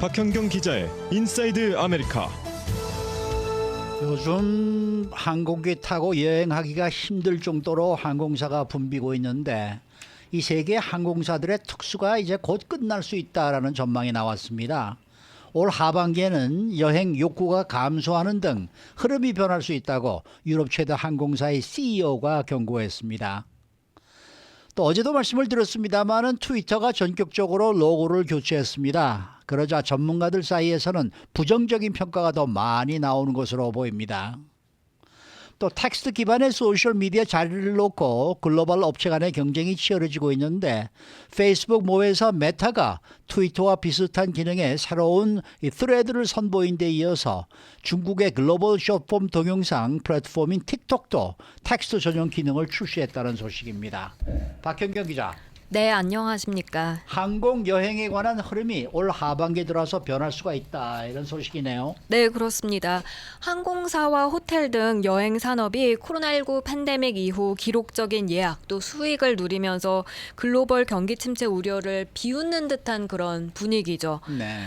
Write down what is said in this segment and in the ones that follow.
박현경 기자의 인사이드 아메리카. 요즘 항공기 타고 여행하기가 힘들 정도로 항공사가 붐비고 있는데 이 세계 항공사들의 특수가 이제 곧 끝날 수 있다라는 전망이 나왔습니다. 올 하반기에는 여행 욕구가 감소하는 등 흐름이 변할 수 있다고 유럽 최대 항공사의 CEO가 경고했습니다. 또 어제도 말씀을 드렸습니다마는 트위터가 전격적으로 로고를 교체했습니다. 그러자 전문가들 사이에서는 부정적인 평가가 더 많이 나오는 것으로 보입니다. 또 텍스트 기반의 소셜미디어 자리를 놓고 글로벌 업체 간의 경쟁이 치열해지고 있는데 페이스북 모에서 메타가 트위터와 비슷한 기능의 새로운 thread를 선보인 데 이어서 중국의 글로벌 숏폼 동영상 플랫폼인 틱톡도 텍스트 전용 기능을 출시했다는 소식입니다. 박현경 기자. 네, 안녕하십니까. 항공 여행에 관한 흐름이 올 하반기에 들어서 변할 수가 있다, 이런 소식이네요. 네, 그렇습니다. 항공사와 호텔 등 여행 산업이 코로나19 팬데믹 이후 기록적인 예약 또 수익을 누리면서 글로벌 경기 침체 우려를 비웃는 듯한 그런 분위기죠. 네.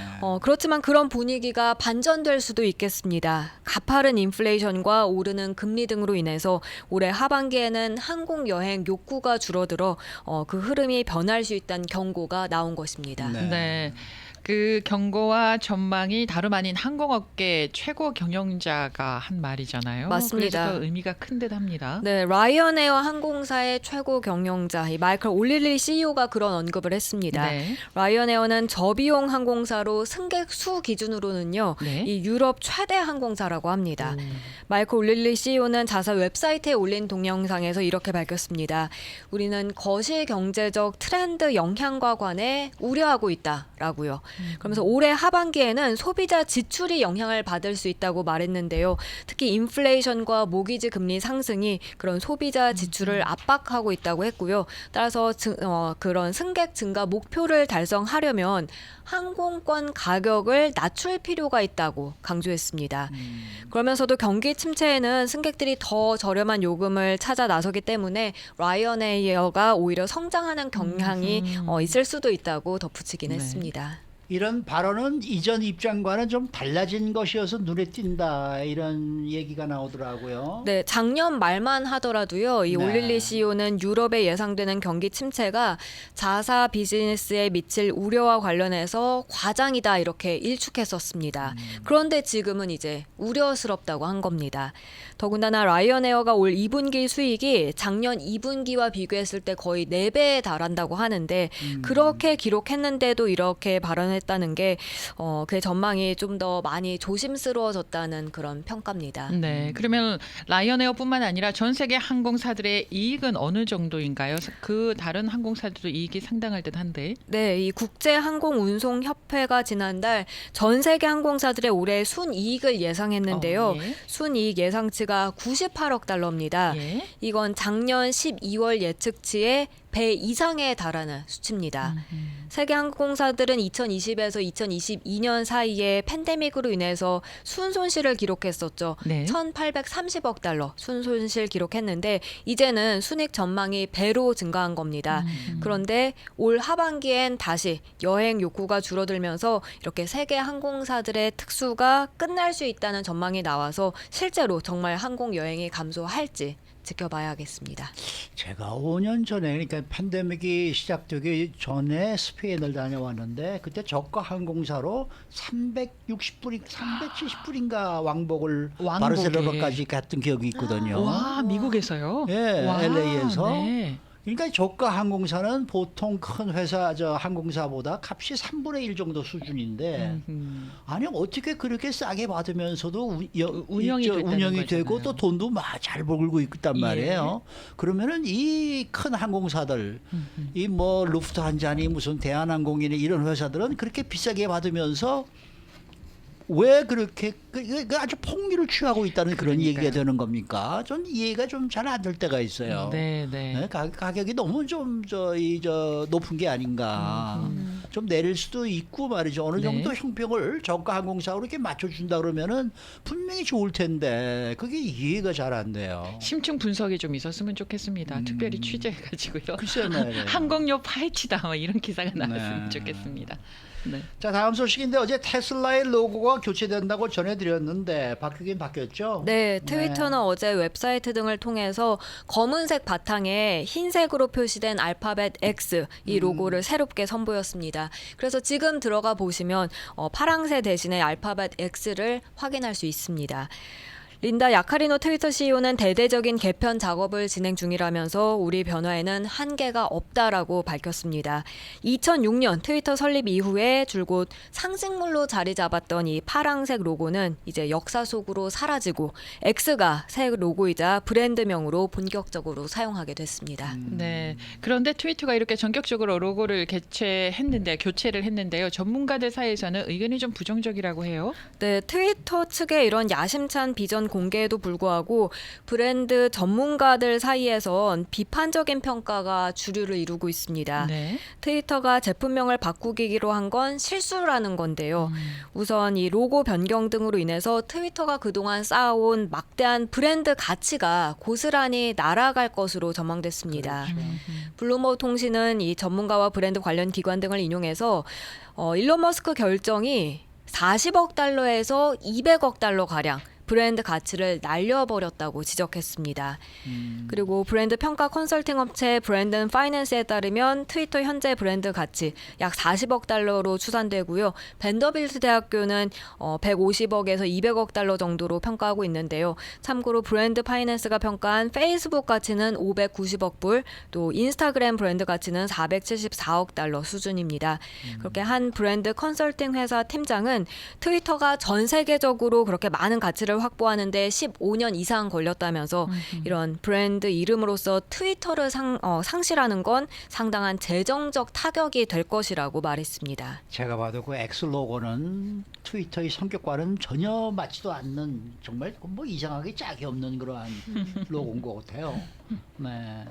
그렇지만 그런 분위기가 반전될 수도 있겠습니다. 가파른 인플레이션과 오르는 금리 등으로 인해서 올해 하반기에는 항공 여행 욕구가 줄어들어 그 흐름이 변할 수 있다는 경고가 나온 것입니다. 네. 그 경고와 전망이 다름 아닌 항공업계 최고 경영자가 한 말이잖아요. 맞습니다. 그래서 더 의미가 큰 듯합니다. 네, 라이언에어 항공사의 최고 경영자 이 마이클 올릴리 CEO가 그런 언급을 했습니다. 네. 라이언에어는 저비용 항공사로 승객 수 기준으로는요, 네. 이 유럽 최대 항공사라고 합니다. 마이클 올릴리 CEO는 자사 웹사이트에 올린 동영상에서 이렇게 밝혔습니다. 우리는 거시 경제적 트렌드 영향과 관해 우려하고 있다라고요. 그러면서 올해 하반기에는 소비자 지출이 영향을 받을 수 있다고 말했는데요. 특히 인플레이션과 모기지 금리 상승이 그런 소비자 지출을 압박하고 있다고 했고요. 따라서 그런 승객 증가 목표를 달성하려면 항공권 가격을 낮출 필요가 있다고 강조했습니다. 그러면서도 경기 침체에는 승객들이 더 저렴한 요금을 찾아 나서기 때문에 라이언에어가 오히려 성장하는 경향이 있을 수도 있다고 덧붙이긴 네. 했습니다. 이런 발언은 이전 입장과는 좀 달라진 것이어서 눈에 띈다, 이런 얘기가 나오더라고요. 네, 작년 말만 하더라도요. 이 네. 올릴리 CEO는 유럽에 예상되는 경기 침체가 자사 비즈니스에 미칠 우려와 관련해서 과장이다 이렇게 일축했었습니다. 그런데 지금은 이제 우려스럽다고 한 겁니다. 더군다나 라이언에어가 올 2분기 수익이 작년 2분기와 비교했을 때 거의 4배에 달한다고 하는데 그렇게 기록했는데도 이렇게 발언했다는 게 그 전망이 좀 더 많이 조심스러워졌다는 그런 평가입니다. 네. 그러면 라이언에어뿐만 아니라 전 세계 항공사들의 이익은 어느 정도인가요? 그 다른 항공사들도 이익이 상당할 듯한데. 네, 이 국제항공운송협회가 지난달 전 세계 항공사들의 올해 순이익을 예상했는데요. 예. 순이익 예상치가 98억 달러입니다. 예. 이건 작년 12월 예측치의 배 이상에 달하는 수치입니다. 세계 항공사들은 2020에서 2022년 사이에 팬데믹으로 인해서 순손실을 기록했었죠. 네. 1,830억 달러 순손실 기록했는데 이제는 순익 전망이 배로 증가한 겁니다. 그런데 올 하반기엔 다시 여행 욕구가 줄어들면서 이렇게 세계 항공사들의 특수가 끝날 수 있다는 전망이 나와서 실제로 정말 항공 여행이 감소할지 지켜봐야겠습니다. 제가 5년 전에, 그러니까 팬데믹이 시작되기 전에 스페인을 다녀왔는데 그때 저가 항공사로 370불인가 왕복을 왕복에. 바르셀로나까지 갔던 기억이 있거든요. 와, 미국에서요? 예, 와, LA에서. 네. 그러니까 저가 항공사는 보통 큰 회사 항공사보다 값이 3분의 1 정도 수준인데 아니 어떻게 그렇게 싸게 받으면서도 운영이 됐다는 되고 거잖아요. 또 돈도 잘 벌고 있단 예. 말이에요. 그러면은 이 큰 항공사들 이 뭐 루프트한자니 무슨 대한항공이니 이런 회사들은 그렇게 비싸게 받으면서 왜 그렇게 그 아주 폭리를 취하고 있다는 그런 그러니까요. 얘기가 되는 겁니까? 전 이해가 좀 잘 안 될 때가 있어요. 네, 네. 네, 가격이 너무 좀 높은 게 아닌가. 좀 내릴 수도 있고 말이죠. 어느 네. 정도 형평을 저가 항공사로 이렇게 맞춰준다 그러면은 분명히 좋을 텐데 그게 이해가 잘 안 돼요. 심층 분석이 좀 있었으면 좋겠습니다. 특별히 취재해가지고요. 글쎄요. 네. 항공료 파헤치다 뭐 이런 기사가 나왔으면 네. 좋겠습니다. 네. 자, 다음 소식인데 어제 테슬라의 로고가 교체된다고 전해드렸는데 바뀌긴 바뀌었죠? 네, 트위터는 어제 웹사이트 등을 통해서 검은색 바탕에 흰색으로 표시된 알파벳 X 이 로고를 새롭게 선보였습니다. 그래서 지금 들어가 보시면 파랑새 대신에 알파벳 X를 확인할 수 있습니다. 린다 야카리노 트위터 CEO는 대대적인 개편 작업을 진행 중이라면서 우리 변화에는 한계가 없다라고 밝혔습니다. 2006년 트위터 설립 이후에 줄곧 상징물로 자리 잡았던 이 파랑색 로고는 이제 역사 속으로 사라지고 X가 새 로고이자 브랜드명으로 본격적으로 사용하게 됐습니다. 네. 그런데 트위터가 이렇게 전격적으로 로고를 교체를 했는데요. 전문가들 사이에서는 의견이 좀 부정적이라고 해요. 네, 트위터 측의 이런 야심찬 비전 공개에도 불구하고 브랜드 전문가들 사이에선 비판적인 평가가 주류를 이루고 있습니다. 네. 트위터가 제품명을 바꾸기로 한 건 실수라는 건데요. 우선 이 로고 변경 등으로 인해서 트위터가 그동안 쌓아온 막대한 브랜드 가치가 고스란히 날아갈 것으로 전망됐습니다. 블룸버그 통신은 이 전문가와 브랜드 관련 기관 등을 인용해서 일론 머스크 결정이 40억 달러에서 200억 달러 가량 브랜드 가치를 날려버렸다고 지적했습니다. 그리고 브랜드 평가 컨설팅 업체 브랜든 파이낸스에 따르면 트위터 현재 브랜드 가치 약 40억 달러로 추산되고요. 밴더빌트 대학교는 150억에서 200억 달러 정도로 평가하고 있는데요. 참고로 브랜드 파이낸스가 평가한 페이스북 가치는 590억 불, 또 인스타그램 브랜드 가치는 474억 달러 수준입니다. 그렇게 한 브랜드 컨설팅 회사 팀장은 트위터가 전 세계적으로 그렇게 많은 가치를 확보하는데 15년 이상 걸렸다면서 이런 브랜드 이름으로서 트위터를 상실하는 건 상당한 재정적 타격이 될 것이라고 말했습니다. 제가 봐도 그 X 로고는 트위터의 성격과는 전혀 맞지도 않는 정말 뭐 이상하게 짝이 없는 그러한 로고인 것 같아요. 네.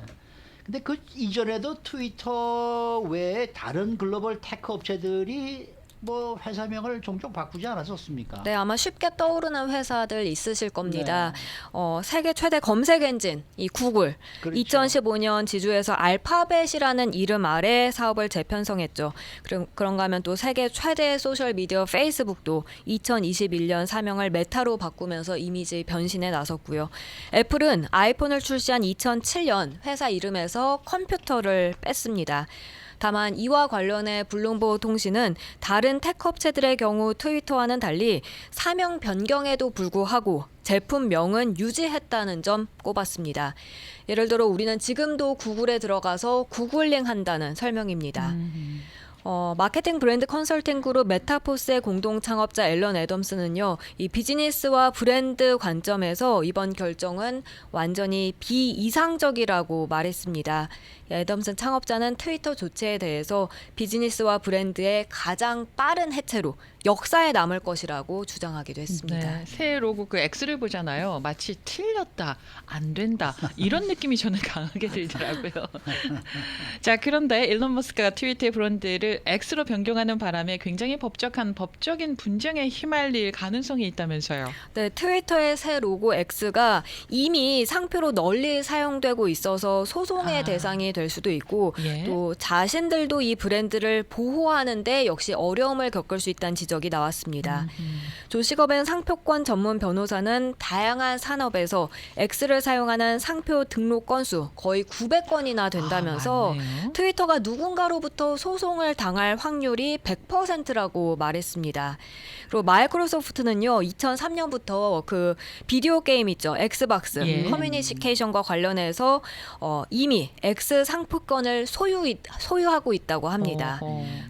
근데 그 이전에도 트위터 외에 다른 글로벌 테크 업체들이 뭐 회사명을 종종 바꾸지 않았었습니까? 네, 아마 쉽게 떠오르는 회사들 있으실 겁니다. 네. 세계 최대 검색 엔진, 이 구글. 그렇죠. 2015년 지주에서 알파벳이라는 이름 아래 사업을 재편성했죠. 그런가 하면 또 세계 최대 소셜 미디어 페이스북도 2021년 사명을 메타로 바꾸면서 이미지 변신에 나섰고요. 애플은 아이폰을 출시한 2007년 회사 이름에서 컴퓨터를 뺐습니다. 다만 이와 관련해 블룸버그 통신은 다른 테크 업체들의 경우 트위터와는 달리 사명 변경에도 불구하고 제품명은 유지했다는 점 꼽았습니다. 예를 들어 우리는 지금도 구글에 들어가서 구글링 한다는 설명입니다. 마케팅 브랜드 컨설팅 그룹 메타포스의 공동 창업자 앨런 애덤스는요, 이 비즈니스와 브랜드 관점에서 이번 결정은 완전히 비이상적이라고 말했습니다. 애덤슨 창업자는 트위터 조치에 대해서 비즈니스와 브랜드의 가장 빠른 해체로 역사에 남을 것이라고 주장하기도 했습니다. 네, 새 로고 그 X를 보잖아요. 마치 틀렸다, 안 된다 이런 느낌이 저는 강하게 들더라고요. 자, 그런데 일론 머스크가 트위터의 브랜드를 X로 변경하는 바람에 굉장히 법적인 분쟁에 휘말릴 가능성이 있다면서요. 네, 트위터의 새 로고 X가 이미 상표로 널리 사용되고 있어서 소송의 대상이 될 수도 있고 예. 또 자신들도 이 브랜드를 보호하는데 역시 어려움을 겪을 수 있다는 지적이 나왔습니다. 조 시거벤 상표권 전문 변호사는 다양한 산업에서 X를 사용하는 상표 등록 건수 거의 900건이나 된다면서 맞네요. 트위터가 누군가로부터 소송을 당할 확률이 100%라고 말했습니다. 그리고 마이크로소프트는요, 2003년부터 그 비디오 게임 있죠, 엑스박스 예. 커뮤니케이션과 관련해서 이미 X 상표권을 소유하고 있다고 합니다.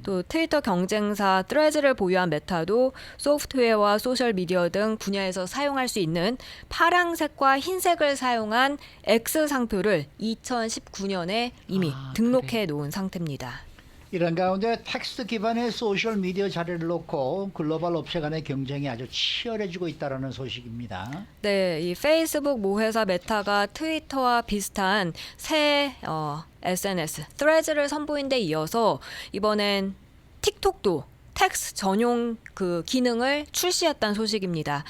또 트위터 경쟁사 트레즈를 보유한 메타도 소프트웨어와 소셜 미디어 등 분야에서 사용할 수 있는 파랑색과 흰색을 사용한 X 상표를 2019년에 이미 등록해 놓은 상태입니다. 이런 가운데 텍스트 기반의 소셜 미디어 자리를 놓고 글로벌 업체 간의 경쟁이 아주 치열해지고 있다는 소식입니다. 네, 이 페이스북 모회사 메타가 트위터와 비슷한 새 SNS, 트레즈를 선보인 데 이어서 이번엔 틱톡도 텍스트 전용 그 기능을 출시했다는 소식입니다.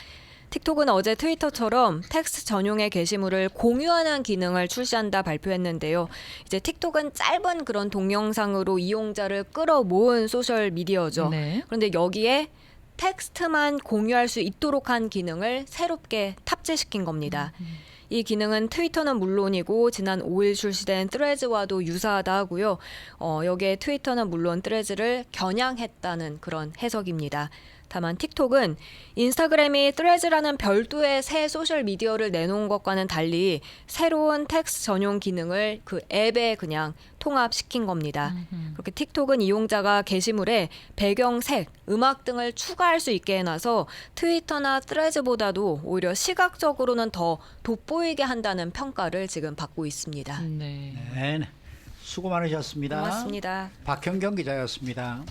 틱톡은 어제 트위터처럼 텍스트 전용의 게시물을 공유하는 기능을 출시한다 발표했는데요. 이제 틱톡은 짧은 그런 동영상으로 이용자를 끌어모은 소셜 미디어죠. 네. 그런데 여기에 텍스트만 공유할 수 있도록 한 기능을 새롭게 탑재시킨 겁니다. 이 기능은 트위터는 물론이고 지난 5일 출시된 트레즈와도 유사하다 하고요. 여기에 트위터는 물론 트레즈를 겨냥했다는 그런 해석입니다. 다만 틱톡은 인스타그램이 트레즈라는 별도의 새 소셜 미디어를 내놓은 것과는 달리 새로운 텍스트 전용 기능을 그 앱에 그냥 통합시킨 겁니다. 그렇게 틱톡은 이용자가 게시물에 배경색, 음악 등을 추가할 수 있게 해놔서 트위터나 트레즈보다도 오히려 시각적으로는 더 돋보이게 한다는 평가를 지금 받고 있습니다. 네. 네, 수고 많으셨습니다. 고맙습니다. 박현경 기자였습니다.